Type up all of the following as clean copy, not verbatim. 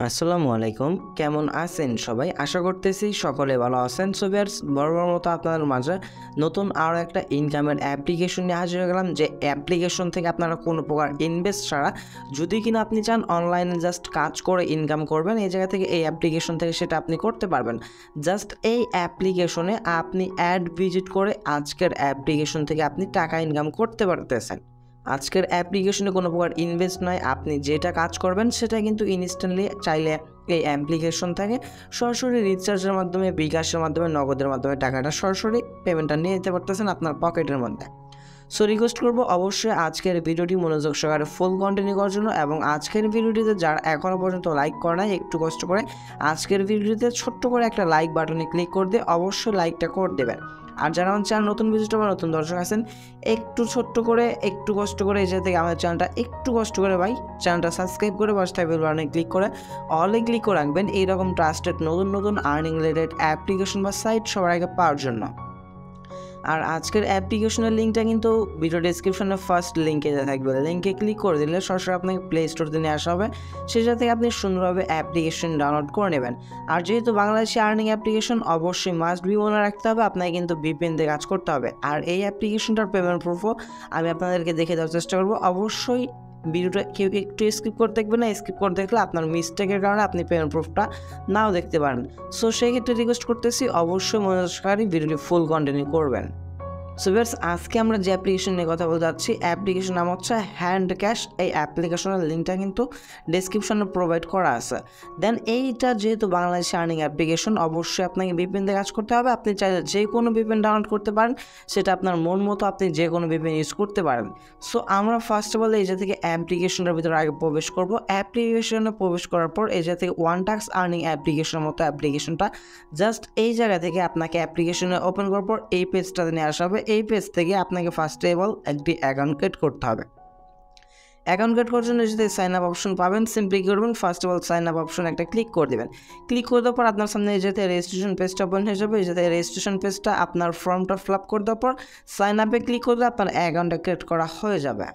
আসসালামু আলাইকুম, কেমন আছেন সবাই? আশা করতেছি সকলে ভালো আছেন। সো ভিউয়ার্স, বরাবর মতো আপনাদের মাঝে নতুন আরও একটা ইনকামের অ্যাপ্লিকেশন নিয়ে হাজির হয়ে গেলাম, যে অ্যাপ্লিকেশন থেকে আপনারা কোনো প্রকার ইনভেস্ট ছাড়া যদি কিনা আপনি চান অনলাইনে জাস্ট কাজ করে ইনকাম করবেন, এই জায়গা থেকে এই অ্যাপ্লিকেশন থেকে সেটা আপনি করতে পারবেন। জাস্ট এই অ্যাপ্লিকেশনে আপনি অ্যাড ভিজিট করে আজকের অ্যাপ্লিকেশন থেকে আপনি টাকা ইনকাম করতে পারতেছেন। আজকের অ্যাপ্লিকেশনে কোনো প্রকার ইনভেস্ট নয়, আপনি যেটা কাজ করবেন সেটা কিন্তু ইনস্ট্যান্টলি চাইলে এই অ্যাপ্লিকেশন থেকে সরাসরি রিচার্জের মাধ্যমে, বিকাশের মাধ্যমে, নগদের মাধ্যমে টাকাটা সরাসরি পেমেন্টটা নিয়ে নিতে পারতেছেন আপনার পকেটের মধ্যে। সো রিকোয়েস্ট করবো অবশ্যই আজকের ভিডিওটি মনোযোগ সহকারে ফুল কন্টিনিউ করার জন্য, এবং আজকের ভিডিওটিতে যারা এখনও পর্যন্ত লাইক করে নাই একটু কষ্ট করে আজকের ভিডিওটিতে ছোট্ট করে একটা লাইক বাটনে ক্লিক করে দিয়ে অবশ্যই লাইকটা করে দেবেন। আর যারা আমার চ্যানেল নতুন ভিজিটর বা নতুন দর্শক আছেন, একটু ছোট্ট করে একটু কষ্ট করে এই জায়গা থেকে আমাদের চ্যানেলটা একটু কষ্ট করে চ্যানেলটা সাবস্ক্রাইব করে পাশে বেল বাটনে ক্লিক করে অলে ক্লিক করে রাখবেন এইরকম ট্রাস্টেড নতুন আর্নিং রিলেটেড অ্যাপ্লিকেশন বা সাইট সবার আগে পাওয়ার জন্য। আর আজকের অ্যাপ্লিকেশনের লিঙ্কটা কিন্তু ভিডিও ডেসক্রিপশনের ফার্স্ট লিঙ্কে থাকবে, লিঙ্কে ক্লিক করে দিলে সরাসরি আপনাকে প্লে স্টোরতে নিয়ে আসা হবে, সেটা থেকে আপনি সুন্দরভাবে অ্যাপ্লিকেশন ডাউনলোড করে নেবেন। আর যেহেতু বাংলাদেশি আর্নিং অ্যাপ্লিকেশন, অবশ্যই মাস্ট বি মনে রাখতে হবে আপনাকে কিন্তু VPN দিয়ে কাজ করতে হবে। আর এই অ্যাপ্লিকেশনটার পেমেন্ট প্রুফও আমি আপনাদেরকে দেখে দেওয়ার চেষ্টা করবো। অবশ্যই ভিডিওটা কেউ একটু স্কিপ করে দেখবেন না, স্কিপ করে দেখলে আপনার মিস্টেকের কারণে আপনি পেমেন্ট প্রুফটা নাও দেখতে পারেন। সো সেই ক্ষেত্রে রিকোয়েস্ট করতেছি অবশ্যই মনোযোগ সহকারে ভিডিওটি ফুল কন্টিনিউ করবেন। সো ভিউয়ার্স, আজকে আমরা যে অ্যাপ্লিকেশন নিয়ে কথা বলতে যাচ্ছি, অ্যাপ্লিকেশন নাম হচ্ছে হ্যান্ড ক্যাশ। এই অ্যাপ্লিকেশনের লিঙ্কটা কিন্তু ডেসক্রিপশনে প্রোভাইড করা আছে। দেন এইটা যেহেতু বাংলাদেশি আর্নিং অ্যাপ্লিকেশন, অবশ্যই আপনাকে VPN দিয়ে কাজ করতে হবে। আপনি চাইলে যে কোনো VPN ডাউনলোড করতে পারেন, সেটা আপনার মন মতো আপনি যে কোনো VPN ইউজ করতে পারেন। সো আমরা ফার্স্ট অফ অল এই জায়গা থেকে অ্যাপ্লিকেশনের ভিতরে আগে প্রবেশ করব। অ্যাপ্লিকেশনে প্রবেশ করার পর এই জায়গা থেকে ওয়ান টাস্ক আর্নিং অ্যাপ্লিকেশনের মতো অ্যাপ্লিকেশনটা জাস্ট এই জায়গা থেকে আপনাকে অ্যাপ্লিকেশনে ওপেন করার পর এই পেজটাতে নিয়ে আসা হবে। এই পেজ থেকে আপনাকে ফার্স্ট অফ অল একটি অ্যাকাউন্ট ক্রিয়েট করতে হবে। অ্যাকাউন্ট ক্রিয়েট করার জন্য যদি সাইন আপ অপশন পাবেন, সিম্পলি করবেন first of all sign up option একটা ক্লিক করে দেবেন। ক্লিক করে দেওয়ার পর আপনার সামনে এই যাতে রেজিস্ট্রেশন পেজটা ওপেন হয়ে যাবে। এই যাতে রেজিস্ট্রেশন পেজটা আপনার ফর্মটা ফিল আপ করে দেওয়ার পর সাইন আপে ক্লিক করলে আপনার অ্যাকাউন্টটা ক্রিয়েট করা হয়ে যাবে।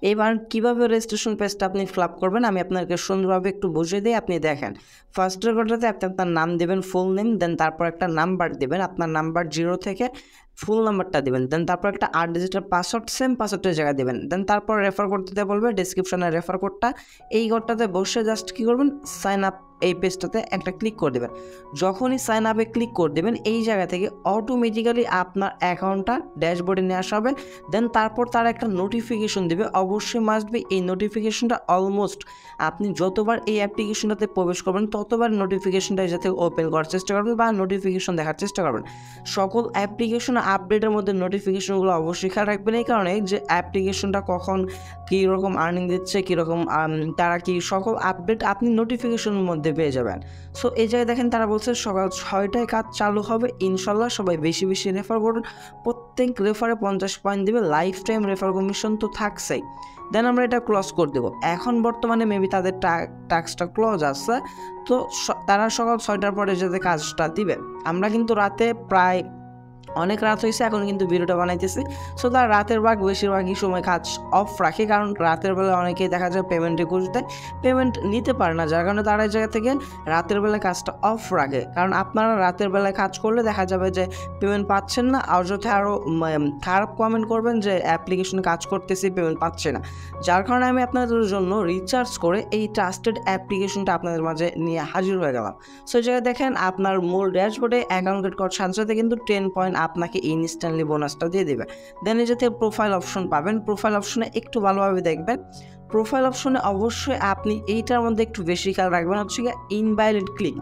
এবার কীভাবে রেজিস্ট্রেশন পেজটা আপনি ফিল আপ করবেন আমি আপনাকে সুন্দরভাবে একটু বুঝিয়ে দিই, আপনি দেখেন। ফার্স্ট রেকর্ডটাতে আপনি আপনার নাম দেবেন, ফুল নেম, দেন তারপর একটা নাম্বার দেবেন, আপনার নাম্বার 0 থেকে ফুল নাম্বারটা দেবেন, দেন তারপর একটা 8 ডিজিটের পাসওয়ার্ড, সেম পাসওয়ার্ডের জায়গায় দেবেন। দেন তারপর রেফার কোড দিতে বলবে, ডিসক্রিপশনের রেফার কোডটা এই কোডটাতে বসে জাস্ট কী করবেন, সাইন আপ এই পেজটাতে একটা ক্লিক করে দেবেন। যখনই সাইন আপে ক্লিক করে দেবেন, এই জায়গা থেকে অটোমেটিক্যালি আপনার অ্যাকাউন্টটা ড্যাশবোর্ডে নিয়ে আসা হবে। দেন তারপর তারা একটা নোটিফিকেশন দেবে, অবশ্যই মাস্ট বি এই নোটিফিকেশনটা অলমোস্ট আপনি যতবার এই অ্যাপ্লিকেশনটাতে প্রবেশ করবেন ততবার নোটিফিকেশনটা যাতে ওপেন করার চেষ্টা করবেন বা নোটিফিকেশন দেখার চেষ্টা করবেন। সকল অ্যাপ্লিকেশন আপডেটের মধ্যে নোটিফিকেশনগুলো অবশ্যই খেয়াল রাখবেন, এই কারণে যে অ্যাপ্লিকেশনটা কখন কীরকম আর্নিং দিচ্ছে, কীরকম তারা কি সকল আপডেট আপনি নোটিফিকেশনের মধ্যে পেয়ে যাবেন। সো এই জায়গায় দেখেন তারা বলছে সকাল 6টায় কাজ চালু হবে ইনশাল্লাহ, সবাই বেশি বেশি রেফার করুন, প্রত্যেক রেফারে 50 পয়েন্ট দেবে, লাইফ টাইম রেফার কমিশন তো থাকছেই। দেন আমরা এটা ক্লোজ করে দেবো। এখন বর্তমানে মেবি তাদের টাস্কটা ক্লোজ আছে, তো তারা সকাল 6টার পরে যাতে কাজটা দিবে। আমরা কিন্তু রাতে প্রায় অনেক রাত হয়েছে এখন কিন্তু ভিডিওটা বানাইতেছি। সো তারা রাতের বেশিরভাগই সময় কাজ অফ রাখে, কারণ রাতের বেলা অনেকেই দেখা যায় পেমেন্ট রিকোয়েস্ট দেয়, পেমেন্ট নিতে পারে না, যার কারণে তারা এই জায়গা থেকে রাতের বেলায় কাজটা অফ রাখে। কারণ আপনারা রাতের বেলায় কাজ করলে দেখা যাবে যে পেমেন্ট পাচ্ছেন না, অযথা আরও খারাপ কমেন্ট করবেন যে অ্যাপ্লিকেশনে কাজ করতেছি পেমেন্ট পাচ্ছে না। যার কারণে আমি আপনাদের জন্য রিচার্জ করে এই ট্রাস্টেড অ্যাপ্লিকেশনটা আপনাদের মাঝে নিয়ে হাজির হয়ে গেলাম। সো এই জায়গায় দেখেন আপনার মূল ড্যাশবোর্ডে অ্যাকাউন্ট ক্রিয়েট করার সাথে সাথে কিন্তু 10 পয়েন্ট আপনাকে ইনস্ট্যান্টলি বোনাসটা দিয়ে দেবে। দেন এই যাতে প্রোফাইল অপশন পাবেন, প্রোফাইল অপশনে একটু ভালোভাবে দেখবেন। প্রোফাইল অপশনে অবশ্যই আপনি এইটার মধ্যে একটু বেশি খেয়াল রাখবেন, হচ্ছে গিয়ে ইনভ্যালিড ক্লিক।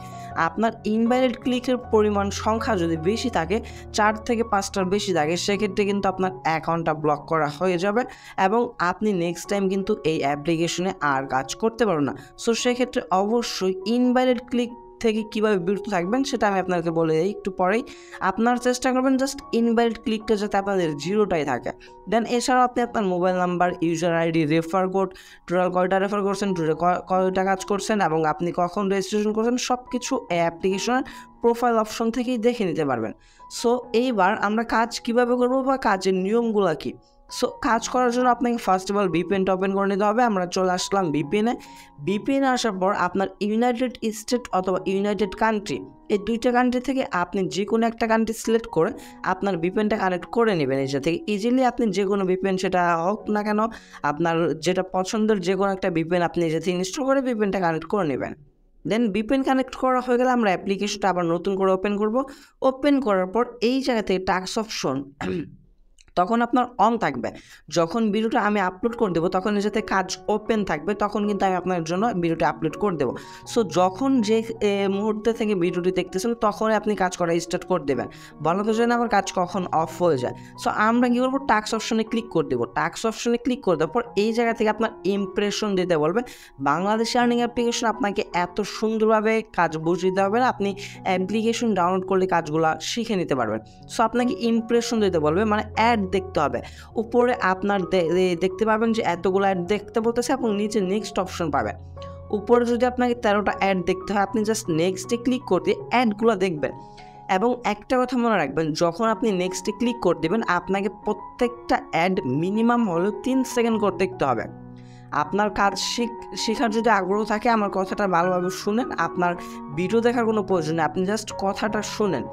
আপনার ইনভ্যালিড ক্লিকের পরিমাণ সংখ্যা যদি বেশি থাকে, 4 থেকে 5টার বেশি থাকে, সেক্ষেত্রে কিন্তু আপনার অ্যাকাউন্টটা ব্লক করা হয়ে যাবে এবং আপনি নেক্সট টাইম কিন্তু এই অ্যাপ্লিকেশনে আর কাজ করতে পারবেন না। সো সেক্ষেত্রে অবশ্যই ইনভ্যালিড ক্লিক থেকে কীভাবে বিরত থাকবেন সেটা আমি আপনাকে বলে দিই একটু পরেই। আপনার চেষ্টা করবেন জাস্ট ইনভ্যালিড ক্লিকটা যাতে আপনাদের 0টাই থাকে। দেন এছাড়াও আপনি আপনার mobile number, user ID, refer code, total কয়টা রেফার করছেন, টোটাল কয়টা কাজ করছেন এবং আপনি কখন রেজিস্ট্রেশন করছেন, সব কিছু এই অ্যাপ্লিকেশনের প্রোফাইল অপশন থেকেই দেখে নিতে পারবেন। সো এইবার আমরা কাজ কিভাবে করব বা কাজের নিয়মগুলো কী। সো কাজ করার জন্য আপনাকে ফার্স্ট অফ অল ভিপিএনটা ওপেন করে নিতে হবে। আমরা চলে আসলাম ভিপিএনে। ভিপিএনে আসার পর আপনার ইউনাইটেড স্টেট অথবা ইউনাইটেড কান্ট্রি, এই দুইটা কান্ট্রি থেকে আপনি যে কোনো একটা কান্ট্রি সিলেক্ট করে আপনার ভিপিএনটা কানেক্ট করে নেবেন। এই থেকে ইজিলি আপনি যে কোনো ভিপিএন সেটা হোক না কেন, আপনার যেটা পছন্দের যে কোনো একটা ভিপিএন আপনি নিজে থেকে ইনস্টল করে ভিপিএনটা কানেক্ট করে নেবেন। দেন ভিপিএন কানেক্ট করা হয়ে গেলে আমরা অ্যাপ্লিকেশনটা আবার নতুন করে ওপেন করব। ওপেন করার পর এই জায়গা থেকে টাস্ক অপশন তখন আপনার অন থাকবে। যখন ভিডিওটা আমি আপলোড করে দেবো তখন যাতে কাজ ওপেন থাকবে, তখন কিন্তু আমি আপনার জন্য ভিডিওটা আপলোড করে দেবো। সো যখন যে মুহূর্তে থেকে ভিডিওটি দেখতেছেন তখনই আপনি কাজ করা স্টার্ট করে দেবেন, বলা তো যায় না আমার কাজ কখন অফ হয়ে যায়। সো আমরা কী করবো, টাস্ক অপশনে ক্লিক করে দেবো। টাস্ক অপশনে ক্লিক করে দেওয়ার পর এই জায়গা থেকে আপনার ইমপ্রেশন দিতে বলবে। বাংলাদেশি আর্নিং অ্যাপ্লিকেশন আপনাকে এত সুন্দরভাবে কাজ বুঝিয়ে দিতে হবে না, আপনি অ্যাপ্লিকেশন ডাউনলোড করলে কাজগুলো শিখে নিতে পারবেন। সো আপনাকে ইমপ্রেশন দিতে বলবে, মানে অ্যাড দেখতে হবে। উপরে আপনার দেখতে পাবেন যে এতগুলো অ্যাড দেখতে বলতেছে এবং নিচে নেক্সট অপশন পাবেন। উপরে যদি আপনাকে 13টা অ্যাড দেখতে হয় আপনি জাস্ট নেক্সটে ক্লিক করে দিয়ে অ্যাডগুলো দেখবেন। এবং একটা কথা মনে রাখবেন, যখন আপনি নেক্সটে ক্লিক করে দেবেন আপনাকে প্রত্যেকটা অ্যাড মিনিমাম হলেও 3 সেকেন্ড করে দেখতে হবে। আপনার কাজ শেখার যদি আগ্রহ থাকে আমার কথাটা ভালোভাবে শুনেন, আপনার ভিডিও দেখার কোনো প্রয়োজন নেই, আপনি জাস্ট কথাটা শুনেন।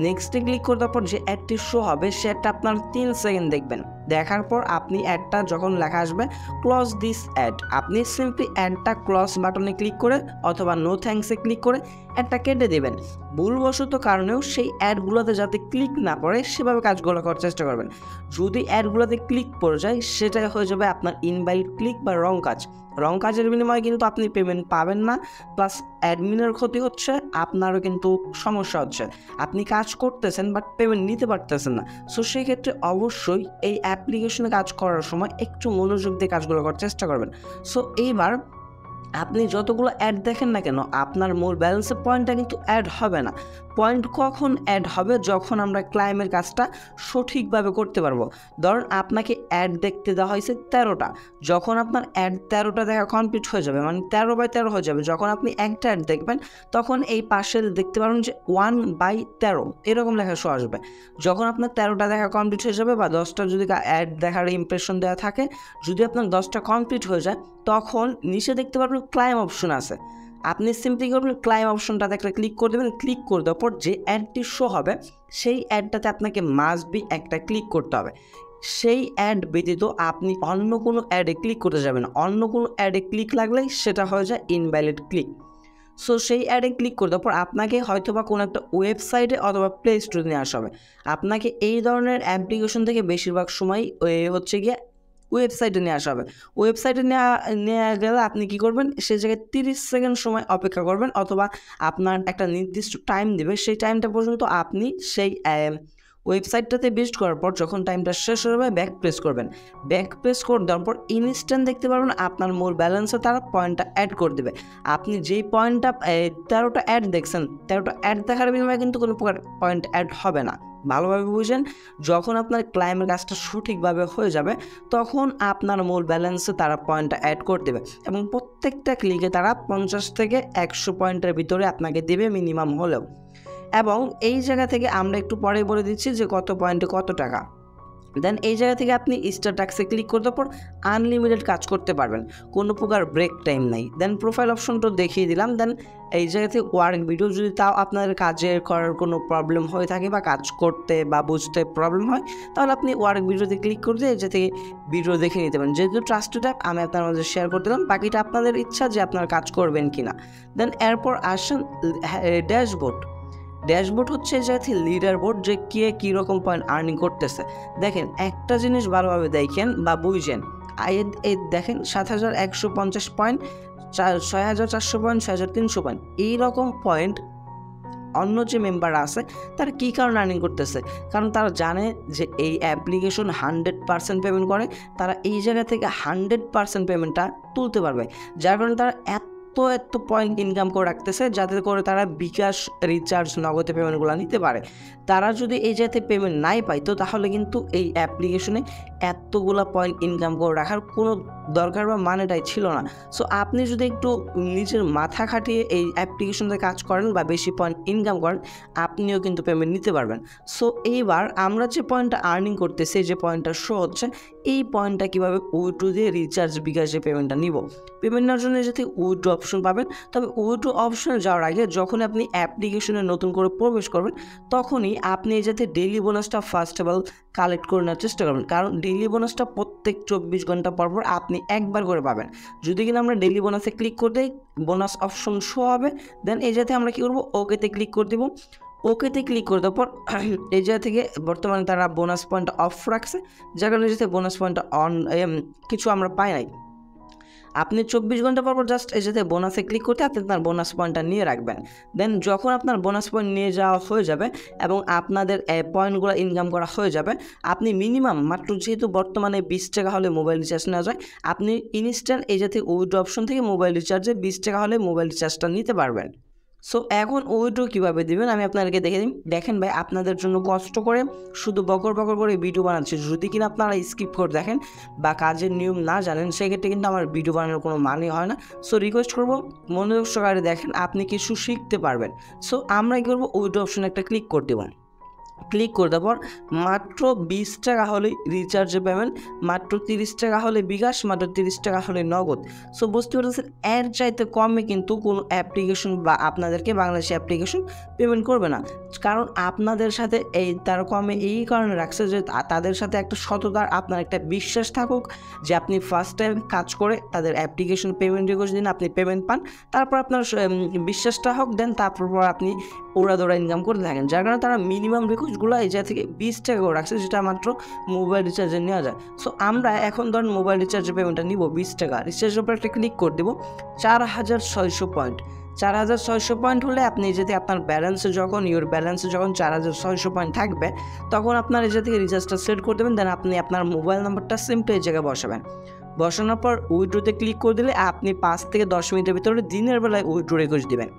নেক্সটে ক্লিক করে দেওয়ার পর যে অ্যাডটি শো হবে সে অ্যাডটা আপনার 3 সেকেন্ড দেখবেন। দেখার পর আপনি অ্যাডটা যখন লেখা আসবে ক্লোজ দিস অ্যাড, আপনি সিম্পলি অ্যাডটা ক্লোজ বাটনে ক্লিক করে অথবা নো থ্যাঙ্কসে ক্লিক করে অ্যাডটা কেটে দেবেন। ভুলবশত কারণেও সেই অ্যাডগুলোতে যাতে ক্লিক না পড়ে সেভাবে কাজগুলো করার চেষ্টা করবেন। যদি অ্যাডগুলোতে ক্লিক পড়ে যায় সেটা হয়ে যাবে আপনার ইনভ্যালিড ক্লিক বা রং কাজ। রং কাজের বিনিময়ে কিন্তু আপনি পেমেন্ট পাবেন না, প্লাস অ্যাডমিনের ক্ষতি হচ্ছে, আপনারও কিন্তু সমস্যা হচ্ছে। আপনি কাজ করতেছেন বাট পেমেন্ট নিতে পারতেছেন না। সো সেই ক্ষেত্রে অবশ্যই এই অ্যাপ্লিকেশনে কাজ করার সময় একটু মনোযোগ দিয়ে কাজগুলো করার চেষ্টা করবেন। সো এইবার আপনি যতগুলো অ্যাড দেখেন না কেন আপনার মূল ব্যালেন্সের পয়েন্টটা কিন্তু অ্যাড হবে না। পয়েন্ট কখন অ্যাড হবে, যখন আমরা ক্লাইমের কাজটা সঠিকভাবে করতে পারবো। ধরুন আপনাকে অ্যাড দেখতে দেওয়া হয়েছে 13টা, যখন আপনার অ্যাড 13টা দেখা কমপ্লিট হয়ে যাবে, মানে 13/13 হয়ে যাবে, যখন আপনি একটা অ্যাড দেখবেন তখন এই পাশে দেখতে পারবেন যে 1/13 এরকম লেখা শো আসবে। যখন আপনার 13টা দেখা কমপ্লিট হয়ে যাবে বা 10টা যদি অ্যাড দেখার ইমপ্রেশন দেওয়া থাকে, যদি আপনার 10টা কমপ্লিট হয়ে যায় তখন নিচে দেখতে পারবেন ক্লাইম অপশন আছে। আপনি সিম্পলি করবেন ক্লাইম অপশনটাতে একটা ক্লিক করে দেবেন। ক্লিক করে দেওয়ার পর যে অ্যাডটি শো হবে সেই অ্যাডটাতে আপনাকে মাস্ট বি একটা ক্লিক করতে হবে। সেই অ্যাড ব্যতীত আপনি অন্য কোনো অ্যাডে ক্লিক করতে যাবেন না। অন্য কোনো অ্যাডে ক্লিক লাগলেই সেটা হয়ে যায় ইনভ্যালিড ক্লিক। সো সেই অ্যাডে ক্লিক করে দেওয়ার পর আপনাকে হয়তো বা কোনো একটা ওয়েবসাইটে অথবা প্লে স্টোরে নিয়ে আসা হবে। আপনাকে এই ধরনের অ্যাপ্লিকেশন থেকে বেশিরভাগ সময় হচ্ছে গিয়ে ওয়েবসাইটে নিয়ে আসা হবে। ওয়েবসাইটে নেওয়া গেলে আপনি কী করবেন, সেই জায়গায় 30 সেকেন্ড সময় অপেক্ষা করবেন অথবা আপনার একটা নির্দিষ্ট টাইম দেবে, সেই টাইমটা পর্যন্ত আপনি সেই ওয়েবসাইটটাতে ভিজিট করার পর যখন টাইমটা শেষ হয়ে যাবে ব্যাক প্রেস করবেন। ব্যাক প্রেস করে দেওয়ার পর ইনস্ট্যান্ট দেখতে পারবেন আপনার মূল ব্যালেন্সে তারা পয়েন্টটা অ্যাড করে দেবে। আপনি যেই পয়েন্টটা 13টা অ্যাড দেখছেন, 13টা অ্যাড দেখার বিনিময়ে কিন্তু কোনো প্রকার পয়েন্ট অ্যাড হবে না। ভালোভাবে বুঝেন, যখন আপনার ক্লাইমের কাজটা সঠিকভাবে হয়ে যাবে তখন আপনার মূল ব্যালেন্সে তারা পয়েন্টটা অ্যাড করে দেবে এবং প্রত্যেকটা ক্লিকে তারা 50 থেকে 100 পয়েন্টের ভিতরে আপনাকে দেবে মিনিমাম হলেও। এবং এই জায়গা থেকে আমরা একটু পরে বলে দিচ্ছি যে কত পয়েন্টে কত টাকা। দেন এই জায়গা থেকে আপনি স্টার টাস্কে ক্লিক করতে পর আনলিমিটেড কাজ করতে পারবেন, কোনো প্রকার ব্রেক টাইম নাই। দেন প্রোফাইল অপশনটা দেখিয়ে দিলাম। দেন এই জায়গা থেকে ওয়ার্ক ভিডিও, যদি তাও আপনার কাজের করার কোনো প্রবলেম হয়ে থাকে বা কাজ করতে বা বুঝতে প্রবলেম হয় তাহলে আপনি ওয়ার্ক ভিডিওতে ক্লিক করে দিয়ে এই জায়গা থেকে ভিডিও দেখে নিতে পারেন। যেহেতু ট্রাস্টেড অ্যাপ আমি আপনার মাঝে শেয়ার করে দিলাম, বাকিটা আপনাদের ইচ্ছা যে আপনার কাজ করবেন কি না। দেন এরপর আসেন ড্যাশবোর্ড। ড্যাশবোর্ড হচ্ছে যাতে লিডার বোর্ড, যে কে কীরকম পয়েন্ট আর্নিং করতেছে। দেখেন একটা জিনিস ভালোভাবে দেখেন বা বুঝেন, দেখেন 7150 পয়েন্ট, 6400 পয়েন্ট, 6300 পয়েন্ট, এইরকম পয়েন্ট অন্য যে মেম্বার আছে তারা কী কারণে আর্নিং করতেছে, কারণ তারা জানে যে এই অ্যাপ্লিকেশন 100% পেমেন্ট করে, তারা এই জায়গা থেকে 100% পেমেন্টটা তুলতে পারবে, যার কারণে তারা এত পয়েন্ট ইনকাম করে রাখতেছে যাতে করে তারা বিকাশ, রিচার্জ, নগদে পেমেন্টগুলো নিতে পারে। তারা যদি এই জায়গাতে পেমেন্ট নাই পাইতো তাহলে কিন্তু এই অ্যাপ্লিকেশনে এতগুলা পয়েন্ট ইনকাম করে রাখার কোনো দরকার বা মানেটাই ছিল না। সো আপনি যদি একটু নিজের মাথা খাটিয়ে এই অ্যাপ্লিকেশনতে কাজ করেন বা বেশি পয়েন্ট ইনকাম করেন, আপনিও কিন্তু পেমেন্ট নিতে পারবেন। সো এইবার আমরা যে পয়েন্টটা আর্নিং করতেছি, যে পয়েন্টটা শো হচ্ছে, এই পয়েন্টটা কীভাবে উইথড্র দিয়ে রিচার্জ বিকাশে পেমেন্টটা নিব। পেমেন্ট নেওয়ার জন্য যদি উইথড্র অপশন পাবেন, তবে উইথড্র অপশনে যাওয়ার আগে যখন আপনি অ্যাপ্লিকেশনে নতুন করে প্রবেশ করবেন, তখনই আপনি যাতে ডেইলি বোনাসটা ফার্স্ট অফ অল কালেক্ট করে নেওয়ার চেষ্টা করবেন। কারণ ডেইলি বোনাসটা প্রত্যেক 24 ঘন্টা পর পর আপনি একবার করে পাবেন। যদি কিনা আমরা ডেইলি বোনাসে ক্লিক করতে বোনাস অপশন শো হবে, দেন এই যাতে আমরা কী করবো, ওকেতে ক্লিক করে দেবো। ওকেতে ক্লিক করে দেওয়ার পর এই জায়গা থেকে বর্তমানে তারা বোনাস পয়েন্ট অফ রাখছে, যার কারণে যাতে বোনাস পয়েন্ট অন কিছু আমরা পাই নাই। আপনি 24 ঘন্টা পর জাস্ট এই যাতে বোনাসে ক্লিক করতে আপনি আপনার বোনাস পয়েন্টটা নিয়ে রাখবেন। দেন যখন আপনার বোনাস পয়েন্ট নিয়ে যাওয়া হয়ে যাবে এবং আপনাদের পয়েন্টগুলো ইনকাম করা হয়ে যাবে, আপনি মিনিমাম মাত্র যেহেতু বর্তমানে 20 টাকা হলে মোবাইল রিচার্জ নেওয়া যায়, আপনি ইনস্ট্যান্ট এই যাতে উইথড্র অপশন থেকে মোবাইল রিচার্জে 20 টাকা হলে মোবাইল রিচার্জটা নিতে পারবেন। সো এখন উইথড্র কীভাবে দেবেন আমি আপনাদেরকে দেখে দিই। দেখেন ভাই, আপনাদের জন্য কষ্ট করে শুধু বকর করে ভিডিও বানাচ্ছি, যদি কিনা আপনারা স্কিপ করে দেখেন বা কাজের নিয়ম না জানেন, সেক্ষেত্রে কিন্তু আমার ভিডিও বানানোর কোনো মানে হয় না। সো রিকোয়েস্ট করবো মনোযোগ সহকারে দেখেন, আপনি কিছু শিখতে পারবেন। সো আমরা কী করবো, উইথড্র অপশনে একটা ক্লিক করে দেবো। ক্লিক করে দেওয়ার পর মাত্র 20 টাকা হলে রিচার্জে পেমেন্ট, মাত্র 30 টাকা হলে বিকাশ, মাত্র 30 টাকা হলে নগদ। সো বুঝতে পারছেন, এর চাইতে কমে কিন্তু কোনো অ্যাপ্লিকেশন বা আপনাদেরকে বাংলাদেশি অ্যাপ্লিকেশন পেমেন্ট করবে না। কারণ আপনাদের সাথে তার কমে এই কারণে রাখছে যে তাদের সাথে একটা সততার, আপনার একটা বিশ্বাস থাকুক যে আপনি ফার্স্ট টাইম কাজ করে তাদের অ্যাপ্লিকেশন পেমেন্ট রিকোয়েস্ট দিন, আপনি পেমেন্ট পান, তারপর আপনার বিশ্বাসটা হোক, দেন তারপর আপনি ওড়াদোড়া ইনকাম করতে থাকেন। যার কারণে তারা মিনিমাম রিকোয়েস্টগুলো এই জায়গা থেকে 20 টাকা করে রাখছে, যেটা মাত্র মোবাইল রিচার্জে নেওয়া যায়। সো আমরা এখন ধরেন মোবাইল রিচার্জের পেমেন্টটা নিব 20 টাকা, রিচার্জের উপর একটা ক্লিক করে দেবো। 4600 পয়েন্ট, 4600 পয়েন্ট হলে আপনি যদি আপনার ব্যালেন্সে যখন 4600 পয়েন্ট থাকবে, তখন আপনার এই থেকে রিচার্জটা সেট করে দেবেন। দেন আপনি আপনার মোবাইল নাম্বারটা সিম্পলি এই জায়গায় বসাবেন। বসানোর পর উইথড্রোতে ক্লিক করে দিলে আপনি 5 থেকে 10 মিনিটের ভিতরে দিনের বেলায় উইথড্রো রিকোয়েস্ট দেবেন,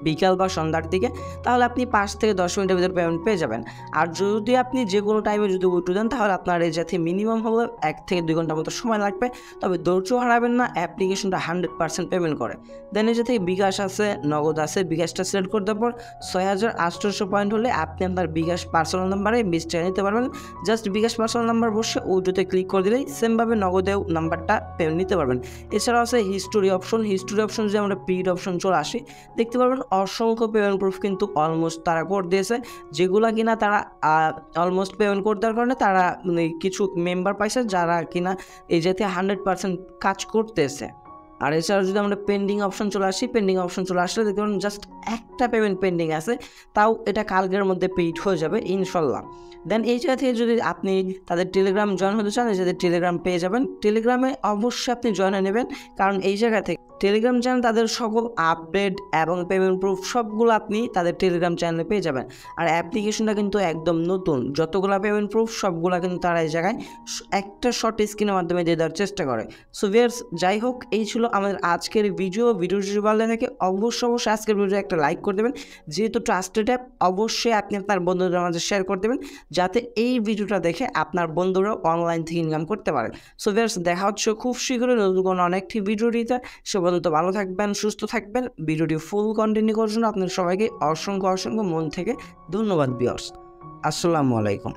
বিকাল বা সন্ধ্যার দিকে, তাহলে আপনি 5 থেকে 10 মিনিটের ভিতরে পেমেন্ট পেয়ে যাবেন। আর যদি আপনি যে কোনো টাইমে যদি উইথড্র দেন, তাহলে আপনার এই যাতে মিনিমাম হলে 1 থেকে 2 ঘন্টার মতো সময় লাগবে। তবে ধৈর্য হারাবেন না, অ্যাপ্লিকেশনটা 100% পেমেন্ট করে। দেন এই যাতে বিকাশ আছে, নগদ আছে, বিকাশটা সিলেক্ট করে দেওয়ার পর 6800 পয়েন্ট হলে আপনি আপনার বিকাশ পার্সোনাল নাম্বারে 20 টাকা নিতে পারবেন। জাস্ট বিকাশ পার্সোনাল নাম্বার বসে উইথড্রোতে ক্লিক করে দিলেই সেমভাবে নগদেও নাম্বারটা পেমেন্ট নিতে পারবেন। এছাড়াও আছে হিস্টোরি অপশন যদি আমরা পিড অপশন চলে আসি, দেখতে পারবেন অসংখ্য পেমেন্ট প্রুফ কিন্তু অলমোস্ট তারা করে দিয়েছে, যেগুলা কিনা তারা অলমোস্ট পেমেন্ট করে দেওয়ার কারণে তারা কিছু মেম্বার পাইছে যারা কিনা এই জাতীয় 100% কাজ করতেছে। আর এছাড়াও যদি আমরা পেন্ডিং অপশন চলে আসি, পেন্ডিং অপশন চলে আসলে দেখতে পারেন জাস্ট একটা পেমেন্ট পেন্ডিং আছে, তাও এটা কালকের মধ্যে পেইড হয়ে যাবে ইনশাল্লাহ। দেন এই জায়গা থেকে যদি আপনি তাদের টেলিগ্রাম জয়েন হতে চান, এই যাদের টেলিগ্রাম পেয়ে যাবেন। টেলিগ্রামে অবশ্যই আপনি জয়েন হয়ে নেবেন, কারণ এই জায়গা থেকে টেলিগ্রাম চ্যানেল তাদের সকল আপডেট এবং পেমেন্ট প্রুফ সবগুলো আপনি তাদের টেলিগ্রাম চ্যানেলে পেয়ে যাবেন। আর অ্যাপ্লিকেশনটা কিন্তু একদম নতুন, যতগুলো পেমেন্ট প্রুফ সবগুলো কিন্তু তারা এই জায়গায় একটা শর্ট স্ক্রিনের মাধ্যমে দিয়ে দেওয়ার চেষ্টা করে। সো ভিউয়ার্স, যাই হোক, এই ছিল আমাদের আজকের ভিডিওটি ভালো লাগে অবশ্যই আজকের ভিডিও একটা লাইক করে দেবেন। যেহেতু ট্রাস্টেড অ্যাপ, অবশ্যই আপনি আপনার বন্ধুদের মাঝে শেয়ার করে দেবেন, যাতে এই ভিডিওটা দেখে আপনার বন্ধুরাও অনলাইন থেকে ইনকাম করতে পারে। সো ভিউয়ার্স, দেখা হচ্ছে খুব শীঘ্রই নতুন কোনো অনেকটি ভিডিওটিতে। সে পর্যন্ত ভালো থাকবেন, সুস্থ থাকবেন। ভিডিওটি ফুল কন্টিনিউ করার জন্য আপনাদের সবাইকে অসংখ্য মন থেকে ধন্যবাদ ভিউয়ার্স। আসসালামু আলাইকুম।